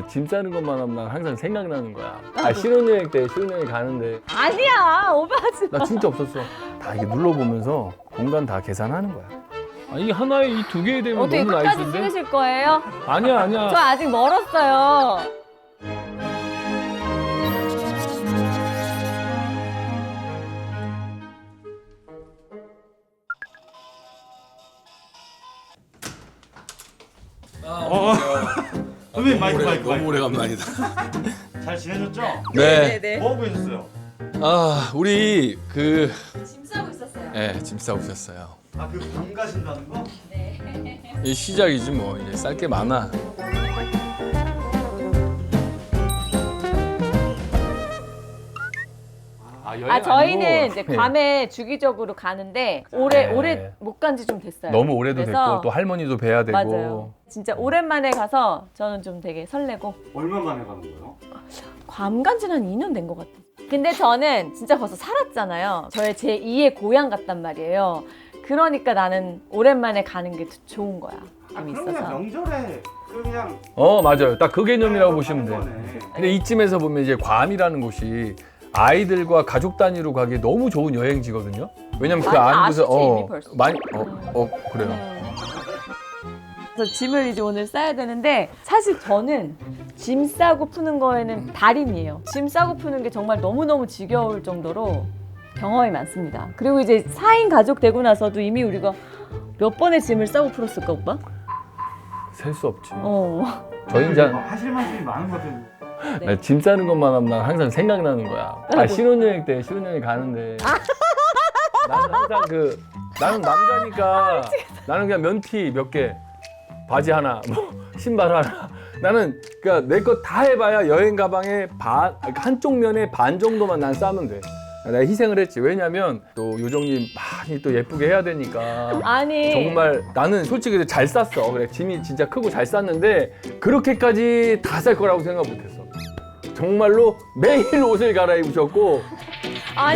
짐 싸는 것만 하면 난 항상 생각나는 거야. 신혼여행 때 신혼여행 가는데 아니야, 오버하지 마. 나 진짜 없었어. 다 이게 눌러보면서 공간 다 계산하는 거야. 이 하나에 이 두 개에 되면 어떻게 너무 끝까지 나이스인데? 찍으실 거예요? 아니야. 저 아직 멀었어요. 선배님 마이크. 너무 오래간만이다. 잘 지내셨죠? 네. 뭐 하고 계셨어요? 우리 짐 싸고 있었어요. 짐 싸고 있었어요. 방 가신다는 거? 이 시작이지 뭐. 이제 쌀 게 많아. 여행 저희는 아니고. 이제 괌에 주기적으로 가는데 올해 못 간 지 좀 됐어요. 너무 오래도 그래서 됐고 또 할머니도 뵈야 되고. 맞아요. 진짜 오랜만에 가서 저는 좀 되게 설레고. 얼마 만에 가는 거예요? 괌 간 지는 한 2년 된 것 같아요. 근데 저는 진짜 벌써 살았잖아요. 저의 제2의 고향 같단 말이에요. 그러니까 나는 오랜만에 가는 게 좋은 거야. 좀 그럼 있어서. 그냥 명절에 그냥 맞아요. 딱 그 개념이라고 보시면 돼. 거네. 근데 이쯤에서 보면 이제 괌이라는 곳이 아이들과 가족 단위로 가기 너무 좋은 여행지거든요. 왜냐면 그 많이 안에서 아시지, 이미 벌써. 많이 그래요. 그래서 짐을 이제 오늘 싸야 되는데 사실 저는 짐 싸고 푸는 거에는 달인이에요. 짐 싸고 푸는 게 정말 너무너무 지겨울 정도로 경험이 많습니다. 그리고 이제 4인 가족 되고 나서도 이미 우리가 몇 번의 짐을 싸고 풀었을까 오빠? 셀 수 없지. 저희 이제 하실 말씀이 많은 것 같아요. 네. 짐 싸는 것만 하면 난 항상 생각나는 거야. 신혼여행 때 신혼여행 가는데 나는 항상 나는 남자니까 나는 그냥 면티 몇 개, 바지 하나, 뭐 신발 하나. 나는 그러니까 내 거 다 해봐야 여행 가방에 한쪽 면에 반 정도만 난 싸면 돼. 내가 희생을 했지. 왜냐면 또 요정님 많이 또 예쁘게 해야 되니까. 아니 정말 나는 솔직히 잘 쌌어. 그래 짐이 진짜 크고 잘 쌌는데 그렇게까지 다 쌀 거라고 생각 못했어. 정말로 매일 옷을 갈아입으셨고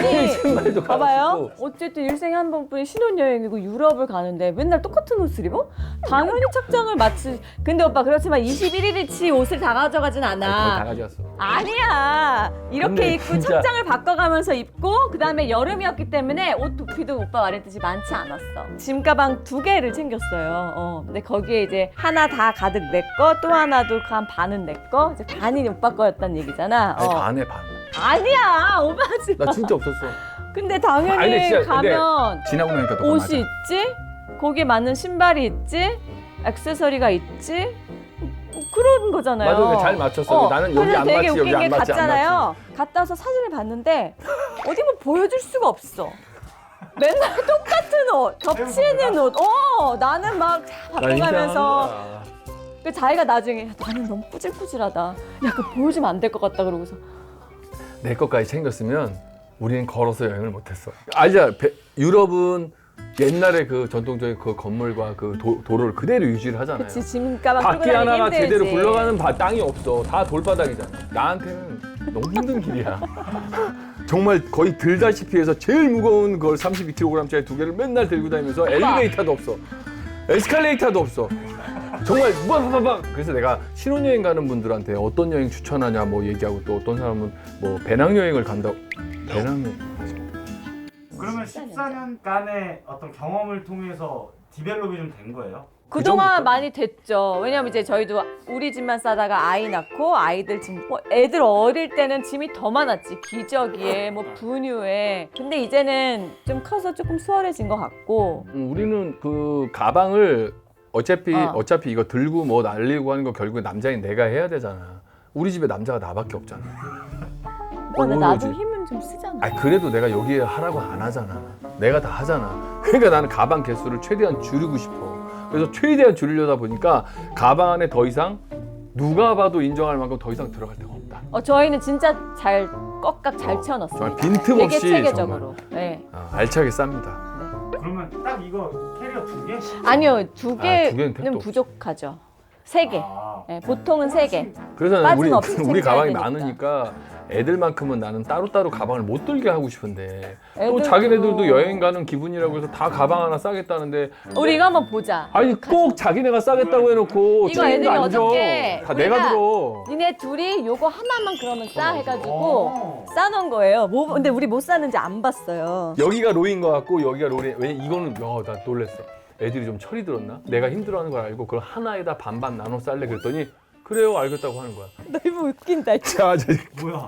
매일 신발도 봐봐요. 갈아입고. 어쨌든 일생에 한 번뿐인 신혼여행이고 유럽을 가는데 맨날 똑같은 옷을 입어? 당연히 착장을 맞추. 근데 오빠 그렇지만 21일치 옷을 다 가져가진 거의 다 않아. 가져왔어. 아니야. 이렇게 근데 입고 진짜- 착장을 바꿔가면서 입고 그 다음에 여름이었기 때문에 옷 부피도 오빠 말했듯이 많지 않았어. 짐 가방 2개를 챙겼어요. 근데 거기에 이제 하나 다 가득 내 거, 또 하나도 한 반은 내 거, 이제 반이 오빠 거였단 얘기잖아. 아니, 반에 반. 아니야, 오빠지 마. 나 진짜 없었어. 근데 당연히 아니, 근데 진짜- 가면 지나고 나니까 더 옷이 맞아. 있지, 거기에 맞는 신발이 있지, 액세서리가 있지. 그런 거잖아요. 맞아, 그러니까 잘 맞췄어. 나는 여기 그래서 안 되게 맞지, 웃긴 여기 게 안 맞지, 안 갔잖아요. 갔다 와서 사진을 봤는데 어디 뭐 보여줄 수가 없어. 맨날 똑같은 옷, 겹치는 옷. 나는 막 나 바꿔가면서 인정하는 거야. 그 자기가 나중에 나는 너무 꾸질꾸질하다. 야, 그 보여주면 안 될 것 같다 그러고서 내 것까지 챙겼으면 우리는 걸어서 여행을 못했어. 알자, 유럽은 옛날에 그 전통적인 그 건물과 그 도로를 그대로 유지를 하잖아요. 그치 짐 가방 끌고 바퀴 다니기 하나가 힘들지. 제대로 굴러가는 땅이 없어. 다 돌바닥이잖아. 나한테는 너무 힘든 길이야. 정말 거의 들다시피 해서 제일 무거운 걸 32kg짜리 2개를 맨날 들고 다니면서 엘리베이터도 없어. 에스컬레이터도 없어. 정말 무바바바박. 그래서 내가 신혼여행 가는 분들한테 어떤 여행 추천하냐 뭐 얘기하고 또 어떤 사람은 뭐 배낭여행을 간다고. 배낭여행. 그러면 14년간의 어떤 경험을 통해서 디벨롭이 좀 된 거예요? 그동안 많이 됐죠. 왜냐면 이제 저희도 우리 집만 싸다가 아이 낳고 아이들 짐, 애들 어릴 때는 짐이 더 많았지. 기저귀에, 뭐 분유에. 근데 이제는 좀 커서 조금 수월해진 것 같고. 우리는 그 가방을 어차피 이거 들고 뭐 날리고 하는 거 결국에 남자인 내가 해야 되잖아. 우리 집에 남자가 나밖에 없잖아. 근데 나도 오로지. 힘은 좀 쓰잖아. 아니 그래도 내가 여기에 하라고 안 하잖아. 내가 다 하잖아. 그러니까 나는 가방 개수를 최대한 줄이고 싶어. 그래서 최대한 줄이려다 보니까 가방 안에 더 이상 누가 봐도 인정할 만큼 더 이상 들어갈 데가 없다. 저희는 진짜 잘 꽉꽉 잘 채워놨어요. 정말 빈틈없이 되게 체계적으로. 네. 알차게 쌉니다. 그러면 딱 이거 캐리어 2개? 아니요, 두 두 개는 택도 개는 없지. 부족하죠. 3개. 네, 보통은 3개. 그래서 빠짐없이 우리 가방이 챙겨야 되니까. 많으니까 애들만큼은 나는 따로따로 가방을 못 들게 하고 싶은데 또 애들도- 자기네들도 여행 가는 기분이라고 해서 다 가방 하나 싸겠다는데 우리 이거 한번 보자. 아니 꼭 자기네가 싸겠다고 해놓고 이거 책임도 애들이 안 줘. 어저께 다 내가 우리가 들어. 니네 둘이 요거 하나만 그러면 싸 해가지고 오. 싸놓은 거예요. 근데 우리 못 쌌는지 안 봤어요. 여기가 로인 것 같고 여기가 로리. 왜 이거는 나 놀랬어. 애들이 좀 철이 들었나? 내가 힘들어하는 걸 알고 그걸 하나에다 반반 나눠 쌀래 그랬더니 그래요 알겠다고 하는 거야. 너무 웃긴다. 자, 뭐야?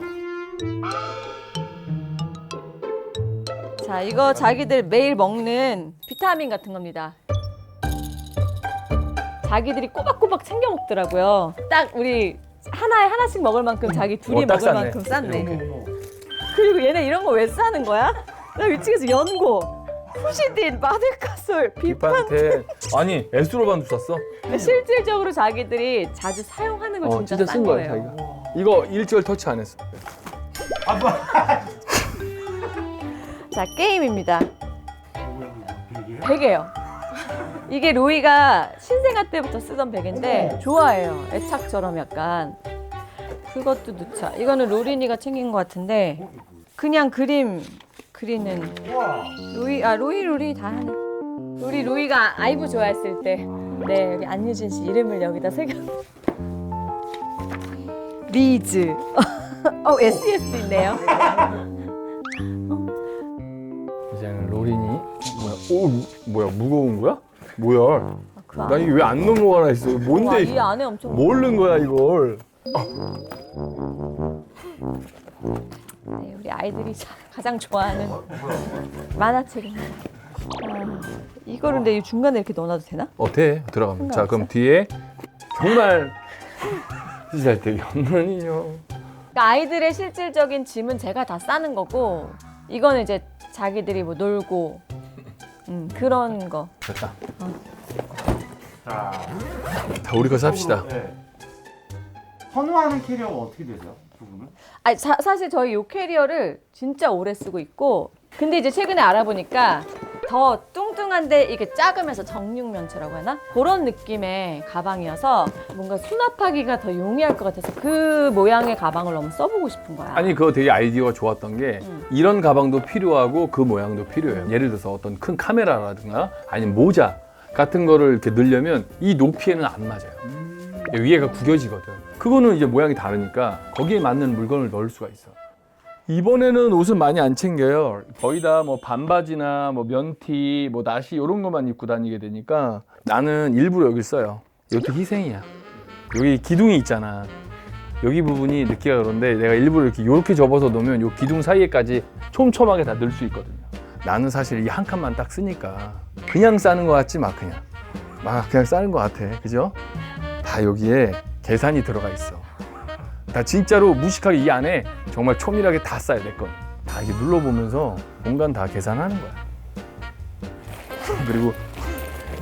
자, 이거 자기들 매일 먹는 비타민 같은 겁니다. 자기들이 꼬박꼬박 챙겨 먹더라고요. 딱 우리 하나에 하나씩 먹을 만큼 자기 둘이 딱 먹을 쌌네. 만큼 쌌네. 어머 어머. 그리고 얘네 이런 거 왜 싸는 거야? 나 위층에서 연고, 후시딘, 마늘카솔, 비판테 아니 에스로반도 샀어. 실질적으로 자기들이 자주 사용하는 걸 진짜 싼 쓴 거야 거예요. 자기가. 이거 일절 터치 안 했어. 아빠. 자, 게임입니다. 뭐야 이게? 베개요. 이게 로이가 신생아 때부터 쓰던 베개인데 좋아해요. 애착처럼 약간. 그것도 넣자. 이거는 로린이가 챙긴 것 같은데 그냥 그림 그리는 우와. 로이 다 하네. 우리 로이가 아이브 좋아했을 때 네, 여기 안유진 씨 이름을 여기다 새겨. 리즈. SES 있네요. 이제는 로린이 뭐야 무거운 거야? 뭐야? 그 나 이게 왜 안 넣은 거 하나 있어? 와, 뭔데? 이 안에 엄청 뭘 넣은 거야 이걸? 네, 우리 아이들이 가장 좋아하는 만화책입니다. 이거를 근데 이 중간에 이렇게 넣어놔도 되나? 돼 들어가면. 자 그럼 뒤에 정말 시작 때 연는이요. 그러니까 아이들의 실질적인 짐은 제가 다 싸는 거고 이거는 이제 자기들이 뭐 놀고 그런 거. 됐다. 자. 다 우리 거 삽시다. 네. 선호하는 캐리어가 어떻게 되세요? 두 분은? 아니 사실 저희 요 캐리어를 진짜 오래 쓰고 있고 근데 이제 최근에 알아보니까 더 뚱뚱한데 이게 작으면서 정육면체라고 하나? 그런 느낌의 가방이어서 뭔가 수납하기가 더 용이할 것 같아서 그 모양의 가방을 너무 써보고 싶은 거야. 아니 그거 되게 아이디어가 좋았던 게 이런 가방도 필요하고 그 모양도 필요해요. 예를 들어서 어떤 큰 카메라라든가 아니면 모자 같은 거를 이렇게 넣으려면 이 높이에는 안 맞아요. 위에가 구겨지거든. 그거는 이제 모양이 다르니까 거기에 맞는 물건을 넣을 수가 있어. 이번에는 옷은 많이 안 챙겨요. 거의 다 뭐 반바지나 뭐 면티, 뭐 나시 이런 것만 입고 다니게 되니까 나는 일부러 여기 써요. 이것도 희생이야. 여기 기둥이 있잖아. 여기 부분이 넣기가 그런데 내가 일부러 이렇게 접어서 놓으면 이 기둥 사이에까지 촘촘하게 다 넣을 수 있거든요. 나는 사실 이 한 칸만 딱 쓰니까 그냥 싸는 것 같지 막 그냥 싸는 것 같아. 그죠? 다 여기에 계산이 들어가 있어. 다 진짜로 무식하게 이 안에 정말 초밀하게 다 싸야 될 건. 다 이렇게 눌러보면서 공간 다 계산하는 거야. 그리고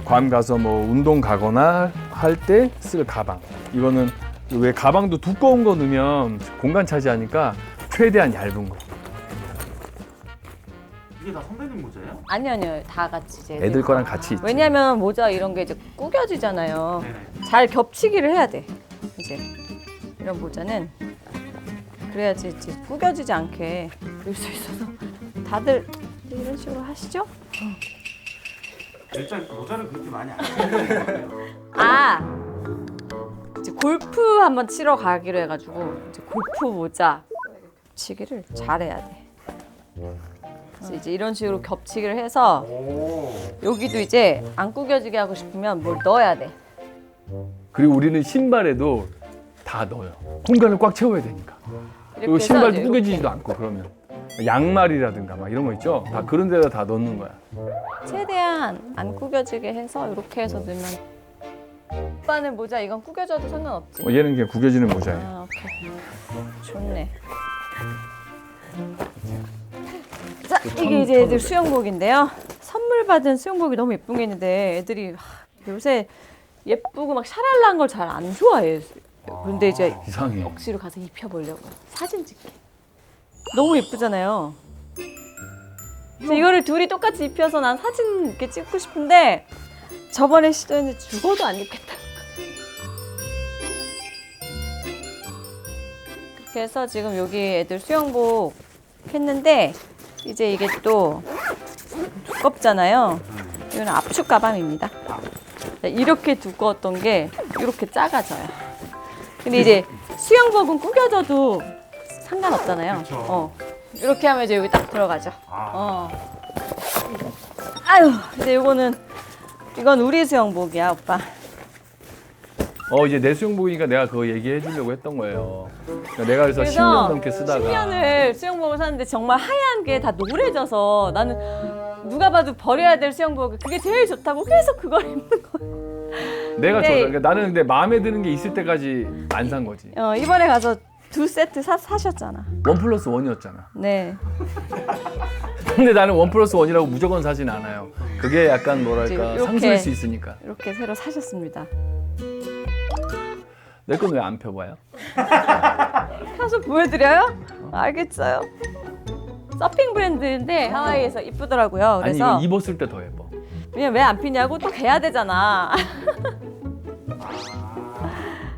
괌 가서 뭐 운동 가거나 할 때 쓸 가방. 이거는 왜 가방도 두꺼운 거 넣으면 공간 차지하니까 최대한 얇은 거. 이게 다 선배님 모자예요? 아니요 다 같이 이제 애들 거랑 같이 있지. 왜냐면 모자 이런 게 이제 구겨지잖아요. 네네. 잘 겹치기를 해야 돼. 이제 이런 모자는 그래야지 이제 구겨지지 않게 입을 수 있어서 다들 이런 식으로 하시죠? 일단 모자를 그렇게 많이 안 쓰는 것 같아요. 아 이제 골프 한번 치러 가기로 해가지고 이제 골프 모자 겹치기를 잘해야 돼. 그래서 이제 이런 식으로 겹치기를 해서 오. 여기도 이제 안 구겨지게 하고 싶으면 뭘 넣어야 돼. 그리고 우리는 신발에도 다 넣어요. 공간을 꽉 채워야 되니까. 그리고 해서 신발도 이제 구겨지지도 않고 그러면 양말이라든가 막 이런 거 있죠. 다 그런 데다 다 넣는 거야. 최대한 안 구겨지게 해서 이렇게 해서 넣으면 오빠는 모자 이건 구겨져도 상관없지? 얘는 그냥 구겨지는 모자예요. 아 오케이 좋네. 자 이게 이제 애들 수영복인데요. 선물 받은 수영복이 너무 예쁜 게 있는데 애들이 요새 예쁘고 막 샤랄라한 걸 잘 안 좋아해. 그런데 이제 이상해. 억지로 가서 입혀보려고 사진 찍게. 너무 예쁘잖아요. 그래서 이거를 둘이 똑같이 입혀서 난 사진 이렇게 찍고 싶은데 저번에 시도했는데 죽어도 안 입겠다. 그래서 지금 여기 애들 수영복 했는데 이제 이게 또 두껍잖아요. 이거는 압축 가방입니다. 이렇게 두꺼웠던 게 이렇게 작아져요. 근데 이제 수영복은 구겨져도 상관없잖아요. 그쵸. 이렇게 하면 이제 여기 딱 들어가죠. 아. 아유, 이제 이건 우리 수영복이야, 오빠. 이제 내 수영복이니까 내가 그거 얘기해 주려고 했던 거예요. 그러니까 내가 그래서 10년 넘게 쓰다가 10년을 수영복을 샀는데 정말 하얀 게 다 노래져서 나는 누가 봐도 버려야 될 수영복 그게 제일 좋다고 계속 그걸 입는 거야. 내가 근데- 그러니까 나는 근데 마음에 드는 게 있을 때까지 안 산 거지. 이번에 가서 2세트 사셨잖아. 1+1이었잖아. 네. 근데 나는 1+1이라고 무조건 사진 않아요. 그게 약간 뭐랄까 이렇게. 상수일 수 있으니까. 이렇게 새로 사셨습니다. 내 건 왜 안 펴봐요? 펴서 보여드려요? 알겠어요. 서핑 브랜드인데 하와이에서 이쁘더라고요. 아니 그래서 이거 입었을 때 더 예뻐. 왜냐면 왜 안 피냐고 또 개야 되잖아.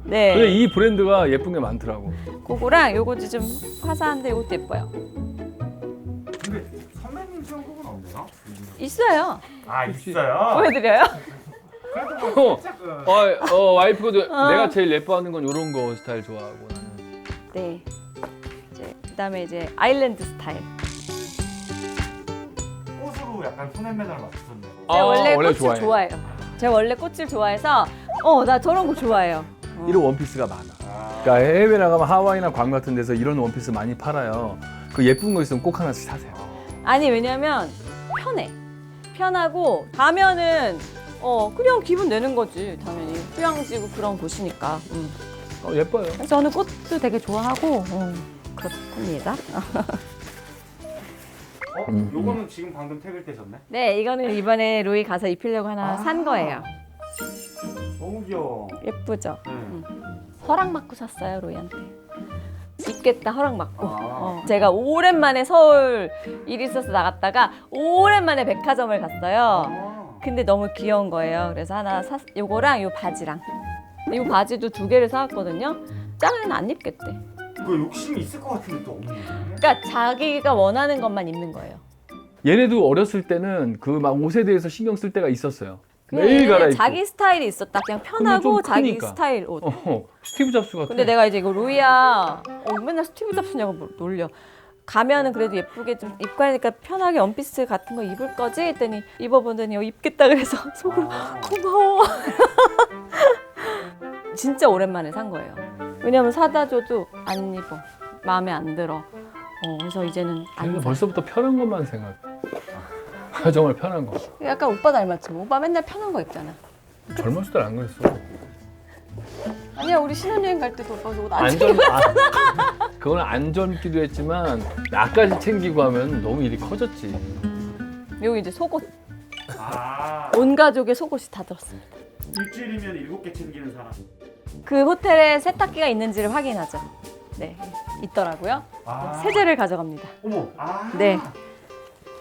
네. 근데 이 브랜드가 예쁜 게 많더라고. 그거랑 요거도 좀 화사한데 요것도 예뻐요. 근데 선배님 수영복은 없네요? 있어요. 아 있어요? 보여드려요? 그래도 뭐 살짝 와이프도 내가 제일 예뻐하는 건 이런 거 스타일 좋아하고 나는. 네. 그다음에 이제 아일랜드 스타일. 꽃으로 약간 손앤매달 맞췄네요. 제가 원래 원래 꽃을 좋아해. 좋아해요. 제가 원래 꽃을 좋아해서 나 저런 거 좋아해요. 이런 원피스가 많아. 아, 그러니까 해외 나가면 하와이나 괌 같은 데서 이런 원피스 많이 팔아요. 그 예쁜 거 있으면 꼭 하나씩 사세요. 아니 왜냐면 편해. 편하고 가면은 그냥 기분 내는 거지 당연히 휴양지고 그런 곳이니까. 예뻐요. 그래서 저는 꽃도 되게 좋아하고 그렇습니다. 요거는 지금 방금 택을 떼셨네? 네, 이거는 이번에 로이 가서 입히려고 하나 산 거예요. 너무 귀여워. 예쁘죠? 네. 허락 받고 샀어요, 로이한테. 입겠다 허락 받고. 아. 제가 오랜만에 서울 일 있어서 나갔다가 오랜만에 백화점을 갔어요. 아, 근데 너무 귀여운 거예요. 그래서 하나 요거랑 요 바지랑. 이 바지도 2개를 사왔거든요. 작은 안 입겠대. 그거 욕심이 있을 것 같은데 또 없네. 그러니까 자기가 원하는 것만 입는 거예요. 얘네도 어렸을 때는 그 막 옷에 대해서 신경 쓸 때가 있었어요. 매일 얘네는 갈아입고. 자기 스타일이 있었다. 그냥 근데 편하고 좀 자기 크니까. 스타일 옷. 스티브 잡스 같아. 근데 내가 이제 이거 로이야 맨날 스티브 잡스냐고 놀려. 가면은 그래도 예쁘게 좀 입고 하니까 편하게 원피스 같은 거 입을 거지? 했더니 입어보더니 입겠다 그래서 속으로 고마워. 진짜 오랜만에 산 거예요. 왜냐면 사다 줘도 안 입어. 마음에 안 들어. 그래서 이제는 안 걔는 사. 벌써부터 편한 것만 생각해. 정말 편한 거. 약간 오빠 닮았지. 오빠 맨날 편한 거 입잖아. 젊었을 때 안 그랬어. 아니야 우리 신혼여행 갈 때도 오빠 옷 안 안전 그건 안 젊기도 했지만 나까지 챙기고 하면 너무 일이 커졌지. 여기 이제 속옷. 아, 온 가족의 속옷이 다 들었습니다. 일주일이면 7개 챙기는 사람. 그 호텔에 세탁기가 있는지를 확인하죠. 네, 있더라고요. 아, 세제를 가져갑니다. 어머. 아. 네.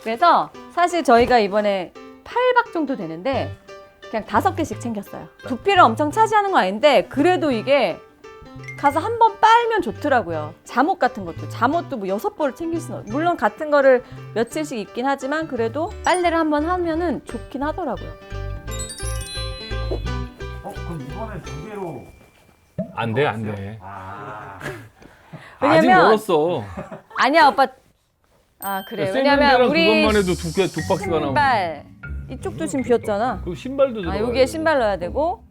그래서 사실 저희가 이번에 8박 정도 되는데 그냥 5개씩 챙겼어요. 부피를 엄청 차지하는 건 아닌데 그래도 이게 가서 한 번 빨면 좋더라고요. 잠옷 같은 것도. 잠옷도 뭐 6벌을 챙길 수는 물론 같은 거를 며칠씩 입긴 하지만 그래도 빨래를 한 번 하면은 좋긴 하더라고요. 그럼 이번에 2개로. 안 돼, 안 돼. 아. 아직 왜냐면- 멀었어. 아니야 오빠. 아 그래. 왜냐면 세면대랑 우리 그것만 해도 두 박스가 나오고. 신발 이쪽도 지금 비었잖아. 그 신발도 들어. 여기에 신발 넣어야 되고.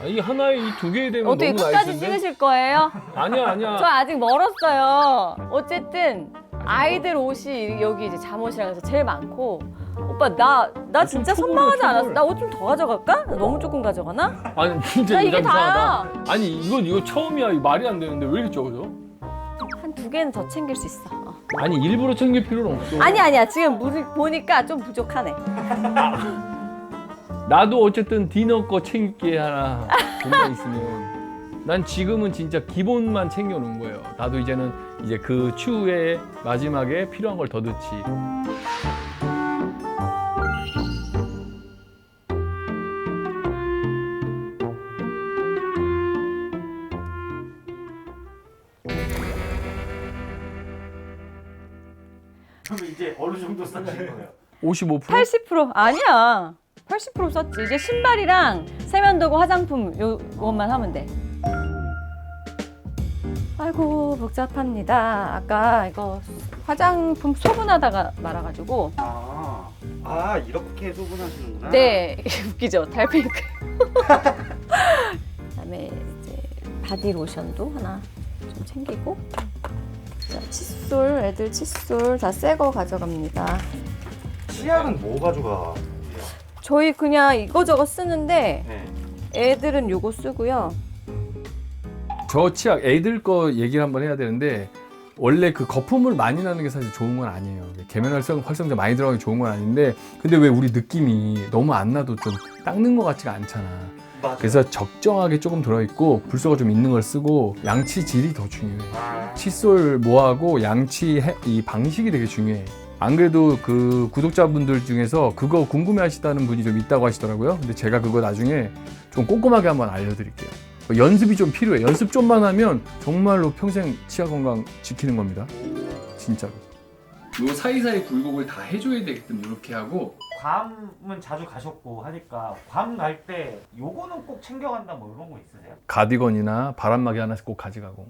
이 하나에 이 2개 되면 어떻게 너무 끝까지 나이스인데. 찍으실 거예요? 아니야. 저 아직 멀었어요. 어쨌든 아이들 옷이 여기 이제 잠옷이랑 해서 제일 많고. 오빠 나 진짜 좀 선망하지 초벌이야, 않았어. 초벌. 나 옷 좀 더 가져갈까? 나 너무 조금 가져가나? 아니 진짜 나 이거 이게 이상하다. 아니 이거 처음이야. 이거 말이 안 되는데 왜 이렇게 적어져? 한 2개는 더 챙길 수 있어. 아니 일부러 챙길 필요는 없어. 아니야. 지금 보니까 좀 부족하네. 나도 어쨌든 디너 거 챙길 게 하나 공간 있으면 난 지금은 진짜 기본만 챙겨놓은 거예요. 나도 이제는 이제 그 추후에 마지막에 필요한 걸 더 넣지. 그럼 이제 어느 정도 싸신 거예요? 55%? 80% 아니야. 80% 썼지. 이제 신발이랑 세면도구, 화장품 요것만 하면 돼. 아이고 복잡합니다. 아까 이거 화장품 소분하다가 말아가지고. 이렇게 소분하시는구나. 네, 웃기죠. 달팽이크. 그다음에 이제 바디 로션도 하나 좀 챙기고. 자, 칫솔, 애들 칫솔 다 새 거 가져갑니다. 치약은 뭐 가져가? 저희 그냥 이거저거 쓰는데 네. 애들은 요거 쓰고요. 저 치약 애들 거 얘기를 한번 해야 되는데 원래 그 거품을 많이 나는 게 사실 좋은 건 아니에요. 계면활성제 많이 들어가는 게 좋은 건 아닌데 근데 왜 우리 느낌이 너무 안 나도 좀 닦는 것 같지가 않잖아. 맞아요. 그래서 적정하게 조금 들어있고 불소가 좀 있는 걸 쓰고 양치 질이 더 중요해. 칫솔 모하고 양치 이 방식이 되게 중요해. 안 그래도 그 구독자분들 중에서 그거 궁금해하시다는 분이 좀 있다고 하시더라고요. 근데 제가 그거 나중에 좀 꼼꼼하게 한번 알려드릴게요. 연습이 좀 필요해. 연습 좀만 하면 정말로 평생 치아 건강 지키는 겁니다. 진짜로. 요 사이사이 굴곡을 다 해줘야 되게끔 이렇게 하고. 괌은 자주 가셨고 하니까 괌 갈 때 요거는 꼭 챙겨간다 뭐 이런 거 있으세요? 가디건이나 바람막이 하나씩 꼭 가져가고.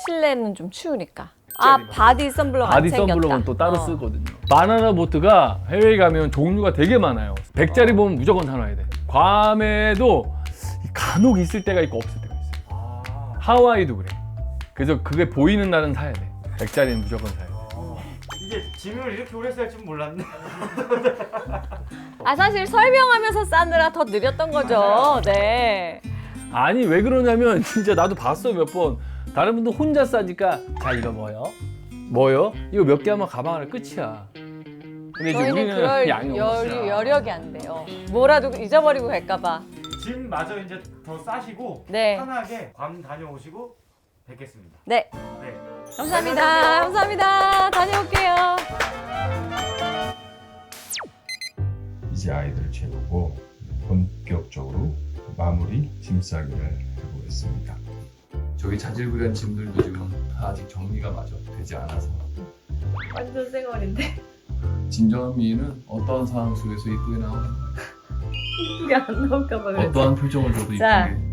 실내는 좀 추우니까. 아, 바디 선블록 안 바디 챙겼다. 선블록은 또 따로 쓰거든요. 바나나 보트가 해외에 가면 종류가 되게 많아요. 100짜리 보면 무조건 사놔야 돼. 괌에도 간혹 있을 때가 있고 없을 때가 있어요. 하와이도 그래. 그래서 그게 보이는 날은 사야 돼. 100짜리는 무조건 사야 돼. 이게 짐을 이렇게 오래 쓸 줄 몰랐네. 아, 사실 설명하면서 싸느라 더 느렸던 거죠. 네. 아니 왜 그러냐면 진짜 나도 봤어 몇 번. 다른 분들 혼자 싸니까 자 이거 뭐요? 뭐요? 이거 몇 개 하면 가방 안에 끝이야. 근데 이제 저희는 우리는 그럴 양이 없어. 여력이 안 돼요. 뭐라도 잊어버리고 갈까봐. 짐마저 이제 더 싸시고 네. 편하게 괌 다녀오시고 뵙겠습니다. 네. 네. 감사합니다. 감사합니다. 다녀올게요. 이제 아이들 재우고 본격적으로 마무리 짐 싸기를 해보겠습니다. 저기 자질구레한 짐들도 지금 다 아직 정리가 마저 되지 않아서 완전 쌩얼인데. 진정한 어떠한 상황 속에서 이쁘게 나오는 거야. 이쁘게 안 나올까봐 그랬어. 어떠한 표정을 줘도 자, 이쁘게